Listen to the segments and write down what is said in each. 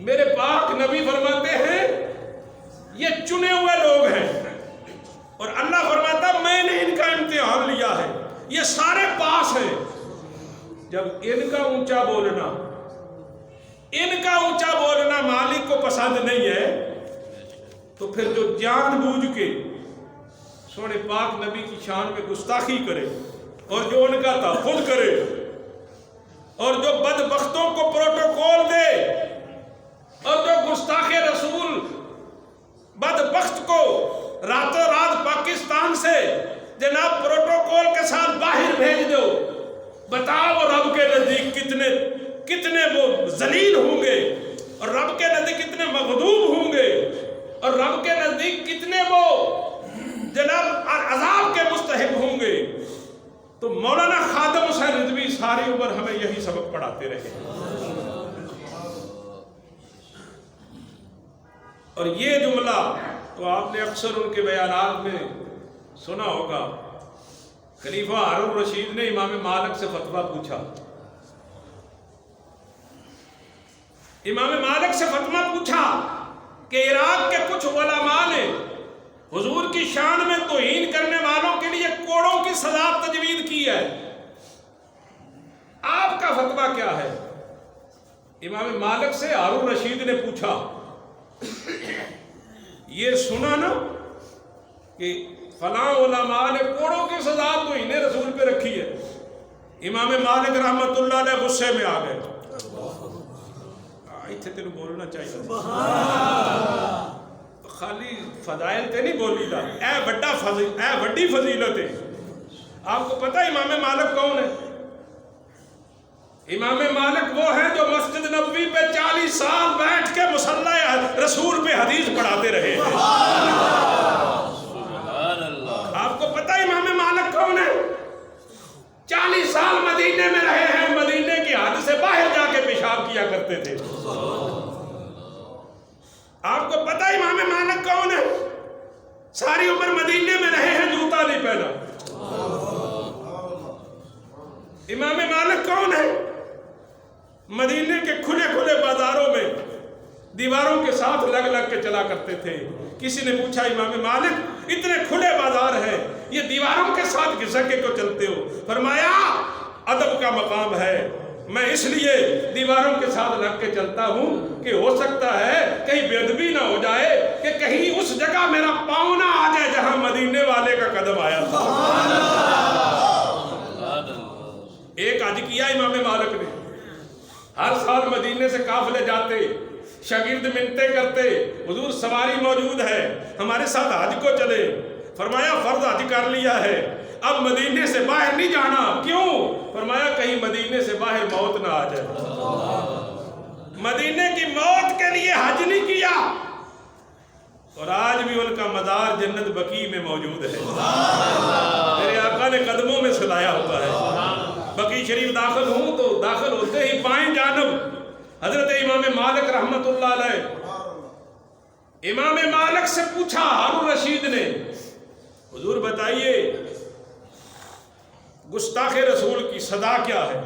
میرے پاک نبی فرماتے ہیں یہ چنے ہوئے لوگ ہیں، اور اللہ فرماتا میں نے ان کا امتحان لیا ہے، یہ سارے پاس ہیں۔ جب ان کا اونچا بولنا مالک کو پسند نہیں ہے، تو پھر جو جان بوجھ کے سونے پاک نبی کی شان میں گستاخی کرے اور جو ان کا تحفظ کرے اور جو بدبختوں کو پروٹوکول دے اور جو گستاخ رسول بدبخت کو راتوں رات پاکستان سے جناب پروٹوکول کے ساتھ باہر بھیج دو، بتاؤ رب کے نزدیک کتنے وہ ذلیل ہوں گے، اور رب کے نزدیک کتنے مغضوب ہوں گے، اور رب کے نزدیک کتنے وہ جناب عذاب کے مستحق ہوں گے۔ تو مولانا خادم حسین رضوی ساری عمر ہمیں یہی سبق پڑھاتے رہے، اور یہ جملہ تو آپ نے اکثر ان کے بیانات میں سنا ہوگا۔ خلیفہ ہارون رشید نے امام مالک سے فتویٰ پوچھا، کہ عراق کے کچھ علماء نے حضور کی شان میں توہین کرنے والوں کے لیے کوڑوں کی سزا تجویز کی ہے، آپ کا فتویٰ کیا ہے؟ امام مالک سے ہارون رشید نے پوچھا، یہ سنا نا کہ فلاں علماء نے کوڑوں کی سزا توہین رسول پہ رکھی ہے؟ امام مالک رحمت اللہ علیہ غصے میں آ گئے۔ ایتھے تینوں بولنا چاہیے، خالی فضائل تے نہیں بولی دا، اے وڈی فضیلت ہے۔ آپ کو پتہ امام مالک کون ہے؟ امام مالک وہ ہیں جو مسجد نبوی پہ 40 سال بیٹھ کے مصلی رسول پہ حدیث پڑھاتے رہے ہیں۔ آپ کو پتہ امام مالک کون ہے؟ 40 سال مدینے میں رہے ہیں، مدینے کی حد سے باہر جا کے پیشاب کیا کرتے تھے۔ آپ کو پتہ امام مالک کون ہے؟ ساری عمر مدینے میں رہے ہیں، جوتا نہیں پہنا۔ امام مالک کون ہے؟ مدینے کے کھلے بازاروں میں دیواروں کے ساتھ لگ کے چلا کرتے تھے۔ کسی نے پوچھا امام مالک اتنے کھلے بازار ہیں، یہ دیواروں کے ساتھ گھسک کے کیوں چلتے ہو؟ فرمایا ادب کا مقام ہے، میں اس لیے دیواروں کے ساتھ لگ کے چلتا ہوں کہ ہو سکتا ہے کہیں بے ادبی نہ ہو جائے، کہ کہیں اس جگہ میرا پاؤں نہ آ جائے جہاں مدینے والے کا قدم آیا تھا۔ ایک حج کیا امام مالک نے، ہر سال مدینے سے قافلے جاتے، شاگرد منتیں کرتے، حضور سواری موجود ہے، ہمارے ساتھ حج کو چلے۔ فرمایا فرض حج کر لیا ہے، اب مدینے سے باہر نہیں جانا۔ کیوں؟ فرمایا کہیں مدینے سے باہر موت نہ آ جائے۔ مدینے کی موت کے لیے حج نہیں کیا، اور آج بھی ان کا مزار جنت بقیع میں موجود ہے، میرے آقا نے قدموں میں سلایا ہوا ہے۔ بقیع شریف داخل ہوں تو داخل ہوتے ہی بائیں جانب حضرت امام مالک رحمت اللہ علیہ، امام مالک سے پوچھا ہارون رشید نے، حضور بتائیے گستاخ رسول کی سزا کیا ہے؟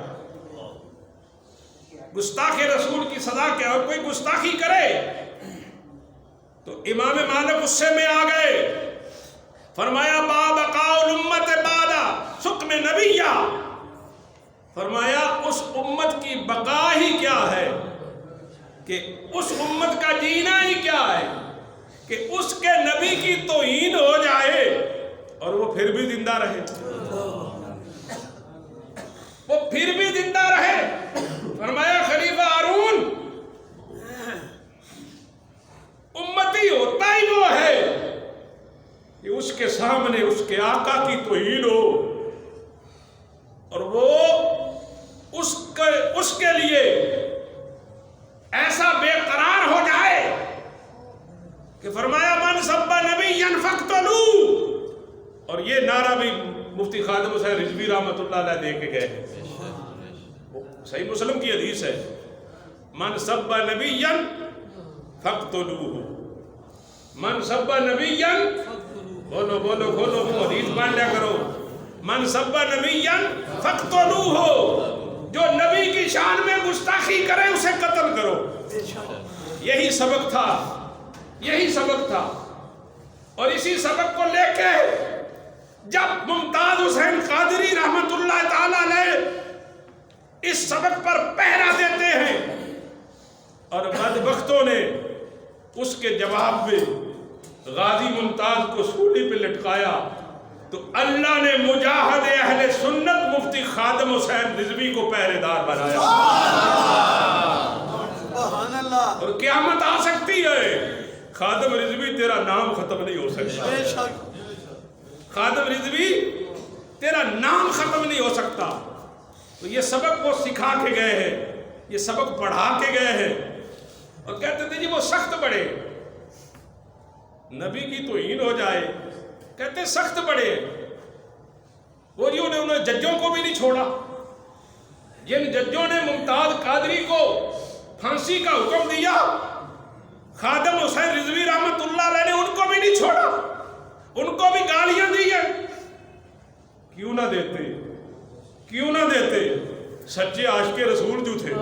گستاخ رسول کی سزا کیا ہے؟ کوئی گستاخی کرے تو امام مالک غصے میں آ گئے۔ فرمایا بابقاء الامت بعد حکم نبیہ، فرمایا اس امت کی بقا ہی کیا ہے، کہ اس امت کا جینا ہی کیا ہے کہ اس کے نبی کی توہین ہو جائے اور وہ پھر بھی زندہ رہے، وہ پھر بھی زندہ رہے۔ فرمایا خلیفہ ہارون، امتی ہوتا ہی وہ ہے کہ اس کے سامنے اس کے آقا کی توہین ہو اور وہ اس کے لیے ایسا بے قرار ہو جائے کہ فرمایا من سب نبیا فاقتلوہ، اور یہ نعرہ بھی مفتی خادم حسین رضوی رحمت اللہ علیہ دے کے گئے ہیں، صحیح مسلم کی حدیث ہے، من سب نبیا فاقتلوہ، من سب نبیا، بولو بولو بولو حدیث پڑھ لیا کرو، من سب نبیا فاقتلوہ، جو نبی کی شان میں گستاخی کرے اسے قتل کرو۔ یہی سبق تھا، یہی سبق تھا۔ اور اسی سبق کو لے کے جب ممتاز حسین قادری رحمت اللہ تعالی علیہ اس سبق پر پہرا دیتے ہیں اور بدبختوں نے اس کے جواب میں غازی ممتاز کو سولی پہ لٹکایا، تو اللہ نے مجاہد اہل سنت مفتی خادم حسین رضوی کو پہرے دار بنایا۔ اور قیامت آ سکتی ہے، خادم رضوی تیرا نام ختم نہیں ہو سکتا، خادم رضوی تیرا نام ختم نہیں ہو سکتا۔ تو یہ سبق وہ سکھا کے گئے ہیں، یہ سبق پڑھا کے گئے ہیں، اور کہتے تھے جی وہ سخت بڑے، نبی کی توہین ہو جائے، کہتے سخت بڑے۔ وہ جی انہوں ججوں کو بھی نہیں چھوڑا، جن ججوں نے ممتاز قادری کو پھانسی کا حکم دیا، خادم حسین رضوی رحمت اللہ علیہ نے ان کو بھی نہیں چھوڑا، ان کو بھی گالیاں دی ہیں۔ کیوں نہ دیتے، کیوں نہ دیتے، سچے عاشق رسول جو تھے،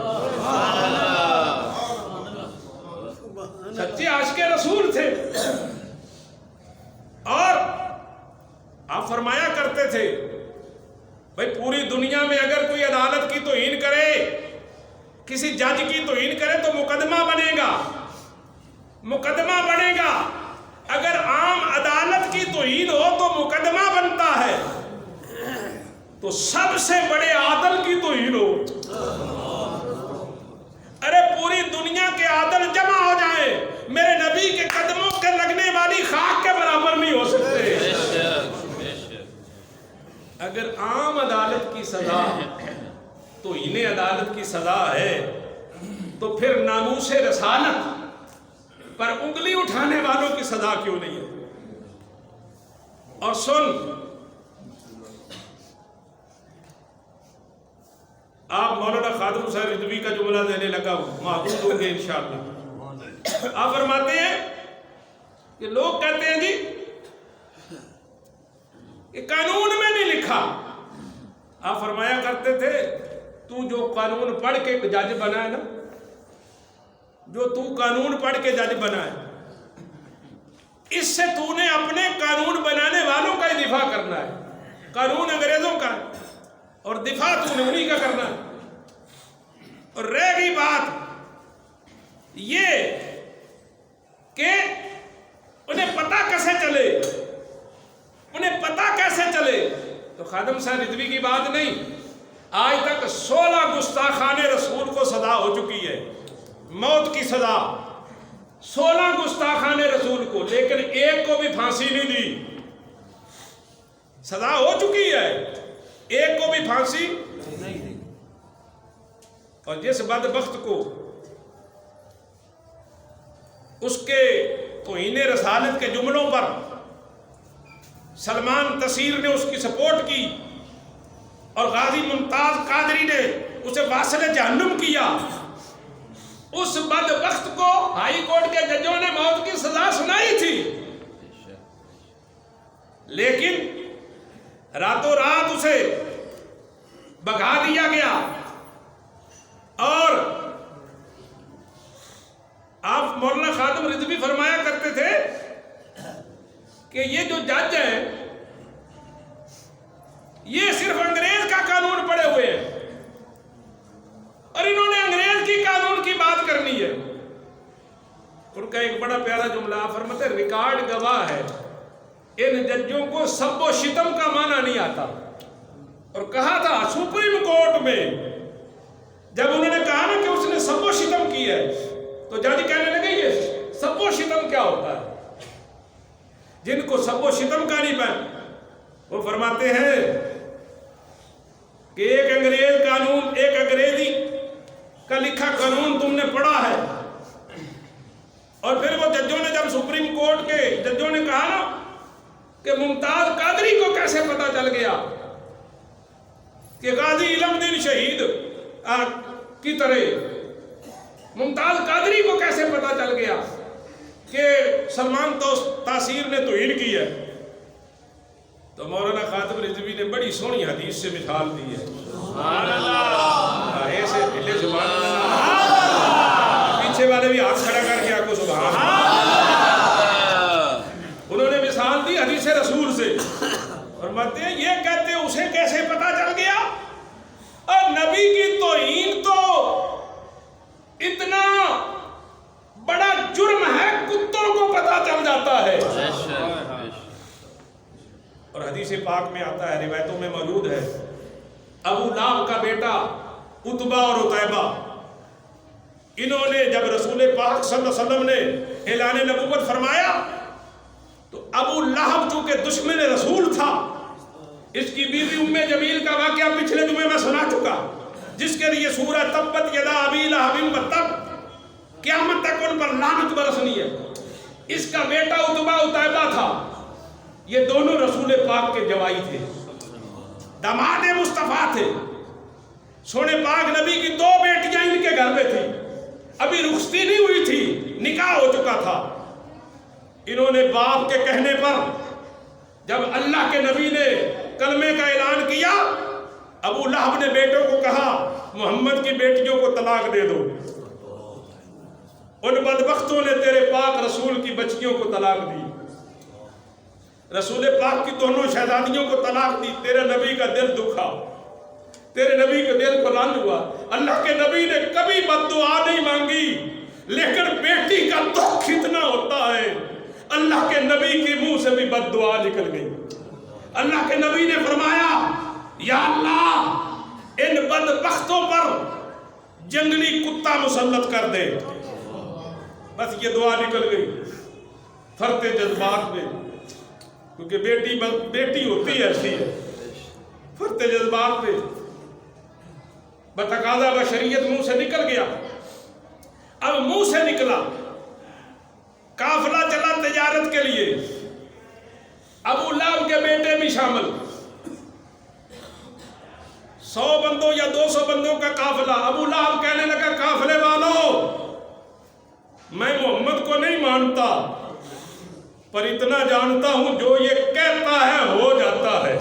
سچے عاشق رسول تھے۔ اور آپ فرمایا کرتے تھے بھئی پوری دنیا میں اگر کوئی عدالت کی توہین کرے، کسی جج کی توہین کرے تو مقدمہ بنے گا، مقدمہ بنے گا۔ اگر عام عدالت کی توہین ہو تو مقدمہ بنتا ہے، تو سب سے بڑے عادل کی توہین ہو، ارے پوری دنیا کے عادل جمع ہو جائیں، میرے نبی کے قدموں کے لگنے والی خاک کے برابر نہیں ہو سکتے۔ اگر عام عدالت کی سزا توہین عدالت کی سزا ہے، تو پھر ناموس رسالت پر انگلی اٹھانے والوں کی سزا کیوں نہیں ہے؟ اور سن، آپ مولانا خادم حسین رضوی کا جملہ دینے لگا محدود ہوں گے انشاءاللہ۔ آپ فرماتے ہیں کہ لوگ کہتے ہیں جی کہ قانون میں نہیں لکھا۔ آپ فرمایا کرتے تھے تو جو قانون پڑھ کے جج بنا ہے نا، جو تو قانون پڑھ کے جج بنا ہے، اس سے تو نے اپنے قانون بنانے والوں کا ہی دفاع کرنا ہے، قانون انگریزوں کا ہے اور دفاع تو نے انہی کا کرنا ہے۔ اور رہ گئی بات یہ کہ انہیں پتہ کیسے چلے، انہیں پتہ کیسے چلے، تو خادم صاحب رضوی کی بات نہیں، آج تک 16 گستاخان رسول کو سزا ہو چکی ہے، موت کی سزا 16 گستاخان رسول کو، لیکن ایک کو بھی پھانسی نہیں دی، سزا ہو چکی ہے، ایک کو بھی پھانسی نہیں دی۔ اور جس بدبخت کو اس کے توہین رسالت کے جملوں پر سلمان تصیر نے اس کی سپورٹ کی اور غازی ممتاز قادری نے اسے واصل جہنم کیا، اس بدبخت کو ہائی کورٹ کے ججوں نے موت کی سزا سنائی تھی، لیکن راتوں رات اسے بھگا دیا گیا۔ اور آپ مولانا خادم رضوی فرمایا کرتے تھے کہ یہ جو جج ہیں یہ صرف انگریز کا قانون پڑھے ہوئے ہیں اور انہوں نے انگریز کی قانون کی بات کرنی ہے۔ ان کا ایک بڑا پیارا جملہ آپ فرماتے ہیں، ریکارڈ گواہ ہے ان ججوں کو سب و شتم کا معنی نہیں آتا۔ اور کہا تھا سپریم کورٹ میں جب انہوں نے کہا نا کہ اس نے سب و شتم کی ہے، تو جج کہنے لگے یہ سب و شتم کیا ہوتا ہے؟ جن کو سب و شتم کا نہیں پہن، وہ فرماتے ہیں کہ ایک انگریز قانون، ایک انگریزی کا لکھا قانون تم نے پڑھا ہے، اور پھر وہ ججوں نے جب سپریم کورٹ کے ججوں نے کہا نا کہ ممتاز قادری کو کیسے پتا چل گیا کہ غازی علم دین شہید کی طرح ممتاز قادری کو کیسے پتا چل گیا کہ سلمان تاثیر نے توہین کی ہے، تو مولانا خادم رضوی نے بڑی سونی حدیث سے مثال دی ہے۔ سبحان اللہ، ایسے دل سبحان اللہ، پیچھے والے بھی ہاتھ کھڑا کر پاک میں آتا ہے، روایتوں میں موجود ہے، ابو لہب کا بیٹا عتبہ اور عتیبہ، انہوں نے جب رسول پاک صلی اللہ علیہ وسلم نے اعلان نبوت فرمایا تو ابو لہب چونکہ دشمن رسول تھا، اس کی بیوی ام جمیل کا واقعہ پچھلے جمعے میں سنا چکا، جس کے لیے سورہ تبت یدا ابی لہب وتب قیامت تک ان پر لعنت برسنی ہے، اس کا بیٹا عتبہ عتیبہ تھا، یہ دونوں رسول پاک کے جوائی تھے، داماد مصطفیٰ تھے، سونے پاک نبی کی 2 بیٹیاں ان کے گھر میں تھی، ابھی رخصتی نہیں ہوئی تھی، نکاح ہو چکا تھا۔ انہوں نے باپ کے کہنے پر جب اللہ کے نبی نے کلمے کا اعلان کیا، ابو لہب نے بیٹوں کو کہا محمد کی بیٹیوں کو طلاق دے دو، ان بدبختوں نے تیرے پاک رسول کی بچیوں کو طلاق دی، رسول پاک کی دونوں شہزادیوں کو طلاق دی، تیرے نبی کا دل دکھا، تیرے نبی کے دل کو رنج ہوا۔ اللہ کے نبی نے کبھی بد دعا نہیں مانگی، لیکن بیٹی کا دکھ اتنا ہوتا ہے اللہ کے نبی کے منہ سے بھی بد دعا نکل گئی۔ اللہ کے نبی نے فرمایا یا اللہ ان بدبختوں پر جنگلی کتا مسلط کر دے، بس یہ دعا نکل گئی فرتے جذبات میں، کیونکہ بیٹی ہوتی ہے ایسی ہے، فرتے جذبات میں بتقاضا بشریت منہ سے نکل گیا۔ اب منہ سے نکلا، قافلہ چلا تجارت کے لیے، ابو لہب کے بیٹے بھی شامل، 100 بندوں یا 200 بندوں کا قافلہ۔ ابو لہب کہنے لگا قافلے والوں، میں محمد کو نہیں مانتا، پر اتنا جانتا ہوں جو یہ کہتا ہے ہو جاتا ہے،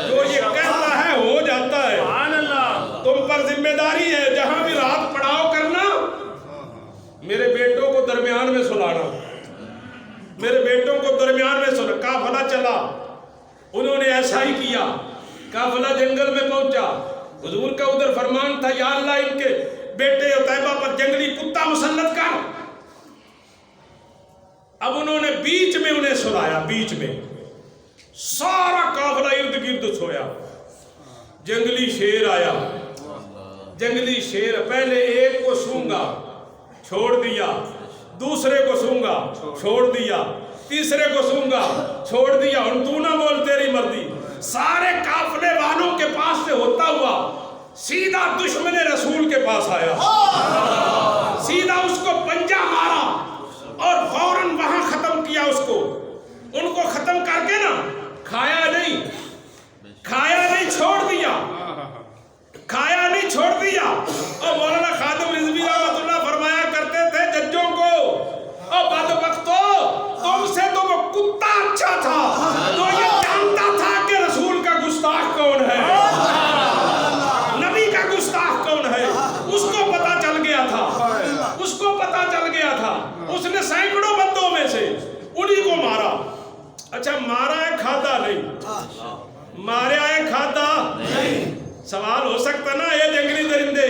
جو یہ کہتا ہے ہو جاتا ہے۔ تم پر ذمہ داری ہے جہاں بھی رات پڑاؤ کرنا، میرے بیٹوں کو درمیان میں سلانا، میرے بیٹوں کو درمیان میں سلانا۔ قافلہ چلا، انہوں نے ایسا ہی کیا، قافلہ جنگل میں پہنچا، حضور کا ادھر فرمان تھا یا اللہ ان کے بیٹے عتیبہ پر جنگلی کتا مسلط کر۔ اب انہوں نے بیچ میں انہیں سلایا، بیچ میں سارا قافلہ ارد گرد سویا، جنگلی شیر آیا، جنگلی شیر پہلے ایک کو سونگا چھوڑ دیا، دوسرے کو سونگا چھوڑ دیا، تیسرے کو سونگا چھوڑ دیا، اور تو نہ بول تیری مرضی۔ سارے قافلے والوں کے پاس سے ہوتا ہوا سیدھا دشمن رسول کے پاس آیا، سیدھا اس کو پنجہ مارا اور فوراً وہاں ختم کیا اس کو۔ ان کو ختم کر کے نا کھایا نہیں، چھوڑ دیا، کھایا نہیں چھوڑ دیا۔ اور مولانا خادم رضوی رحمۃ اللہ فرمایا کرتے تھے ججوں کو، اور بدبختو تم سے تو وہ کتا اچھا تھا جو یہ جانتا تھا کہ رسول کا گستاخ کون ہے، نبی کا گستاخ کون ہے، اس کو پتا چل گیا تھا، اس کو پتا چل گیا تھا، اس نے سینکڑوں بندوں میں سے انہی کو مارا۔ اچھا مارا ہے کھاتا نہیں، مارا ہے کھاتا نہیں۔ سوال ہو سکتا نا اے جنگلی درندے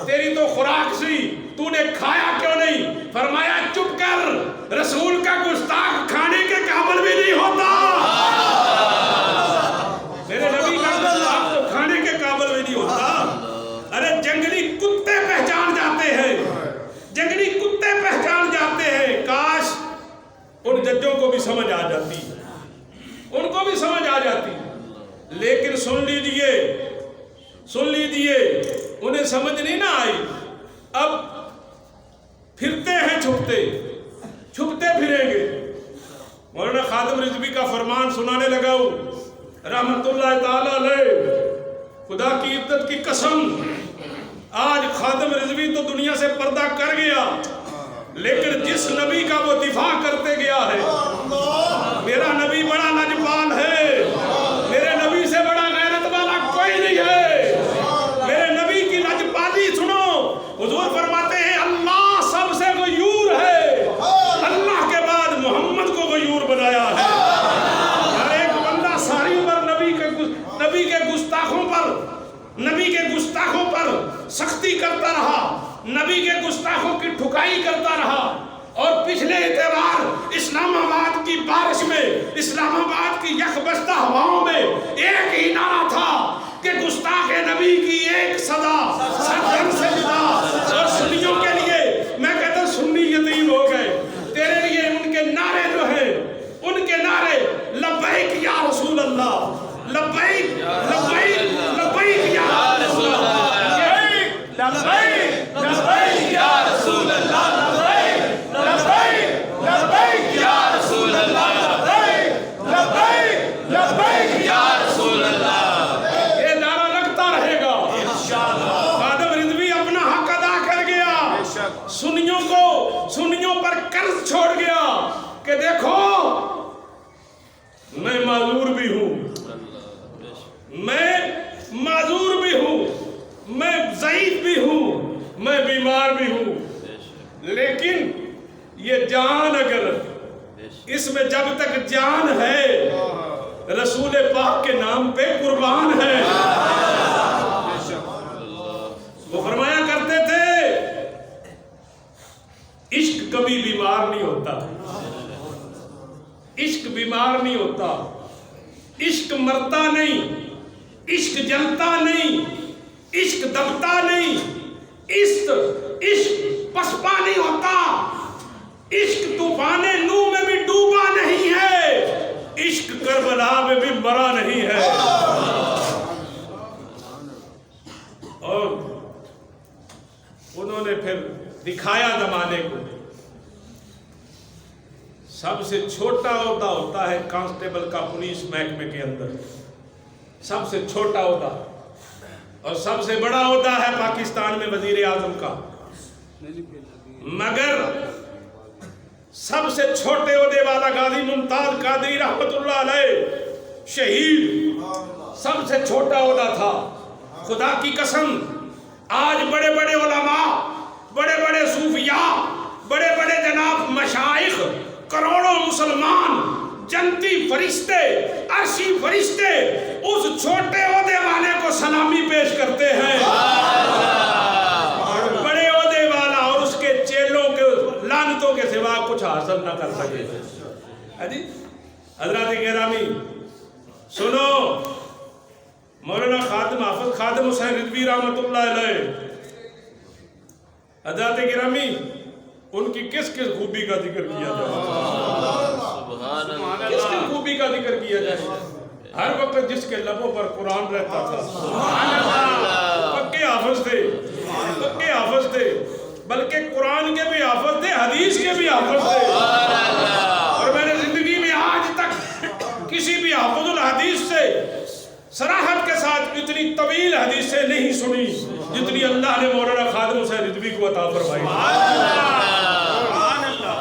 تیری تو خوراک سی، تو نے کھایا کیوں نہیں؟ فرمایا چپ کر، رسول کا گستاخ کھانے کے قابل بھی نہیں ہوتا، میرے نبی کا گستاخ تو کھانے کے قابل بھی نہیں ہوتا۔ ارے جنگلی کتے پہچان جاتے ہیں، جنگلی کتے پہچان جاتے ہیں۔ کاش ان ججوں کو بھی سمجھ آ جاتی، ان کو بھی سمجھ آ جاتی، لیکن سن لیجئے انہیں سمجھ نہیں نہ آئی۔ اب پھرتے ہیں چھپتے پھریں گے۔ مولانا خادم رضوی کا فرمان سنانے لگا ہوں رحمت اللہ تعالی علیہ، خدا کی عزت کی قسم، آج خادم رضوی تو دنیا سے پردہ کر گیا، لیکن جس نبی کا وہ دفاع کرتے گیا ہے، میرا نبی بڑا لجپال ہے، میرے نبی سے بڑا غیرت والا کوئی نہیں ہے۔ میرے نبی کی لجپالی سنو، حضور فرماتے ہیں اللہ سب سے غیور ہے، اللہ کے بعد محمد کو غیور بنایا ہے۔ ہر ایک بندہ ساری عمر نبی کے گستاخوں پر سختی کرتا رہا، نبی کے گستاخوں کی ٹھکائی کرتا رہا، اور پچھلے اتوار اسلام آباد کی بارش میں، اسلام آباد کی یکبستہ ہواؤں میں ایک ہی نعرہ تھا کہ گستاخ نبی کی ایک صدا سجن سے جدا. اور سنیوں کے لیے میں کہتا ہوں سنی یتیم ہو گئے. تیرے لیے ان کے نعرے جو ہیں، ان کے نعرے لبیک یا رسول اللہ، لبیک لبیک لبیک یا رسول اللہ، لبیک لبیک یا رسول اللہ، لبیک لبیک لبیک یا رسول اللہ، لبیک لبیک لبیک یا رسول اللہ. یہ نعرہ لگتا رہے گا انشاءاللہ. خادم رضوی اپنا حق ادا کر گیا، سنیوں پر قرض چھوڑ گیا کہ دیکھو میں معذور بھی ہوں، میں معذور بھی ہوں، میں ضعیف بھی ہوں، میں بیمار بھی ہوں، لیکن یہ جان اگر اس میں جب تک جان ہے رسول پاک کے نام پہ قربان ہے. وہ فرمایا کرتے تھے عشق کبھی بیمار نہیں ہوتا، عشق بیمار نہیں ہوتا، عشق مرتا نہیں، عشق جلتا نہیں، عشق دبتا نہیں، عشق پسپا نہیں ہوتا، عشق طوفان نوح میں بھی ڈوبا نہیں ہے، عشق کربلا میں بھی مرا نہیں ہے. اور انہوں نے پھر دکھایا زمانے کو. سب سے چھوٹا عہدہ ہوتا ہے کانسٹیبل کا پولیس محکمے کے اندر، سب سے چھوٹا عہدہ، اور سب سے بڑا عہدہ ہے پاکستان میں وزیر اعظم کا. مگر سب سے چھوٹے عہدے والا غازی ممتاز قادری رحمت اللہ علیہ شہید سب سے چھوٹا عہدہ تھا. خدا کی قسم آج بڑے بڑے علماء، بڑے بڑے صوفیاء، بڑے بڑے جناب مشائخ، کروڑوں مسلمان، جنتی فرشتے، عرشی فرشتے اس چھوٹے عہدے والے کو سلامی پیش کرتے ہیں. بڑے عہدے والا اور اس کے چیلوں کے لعنتوں کے سوا کچھ حاصل نہ کر سکے. حضرات گرامی سنو، مولانا خادم حافظ خادم حسین رضوی رحمت اللہ علیہ، حضرات گرامی ان کی کس کس خوبی کا ذکر کیا جائے، کس کس خوبی کا ذکر کیا جائے. ہر وقت جس کے لبوں پر قرآن رہتا تھا، پکے حافظ تھے، پکے حافظ تھے، بلکہ قرآن کے بھی حافظ تھے، حدیث کے بھی حافظ تھے. اور میں نے زندگی میں آج تک کسی بھی حافظ الحدیث سے صراحت کے ساتھ اتنی طویل حدیثیں نہیں سنی جتنی اللہ نے مولانا خادم حسین رضوی کو عطا فرمائی.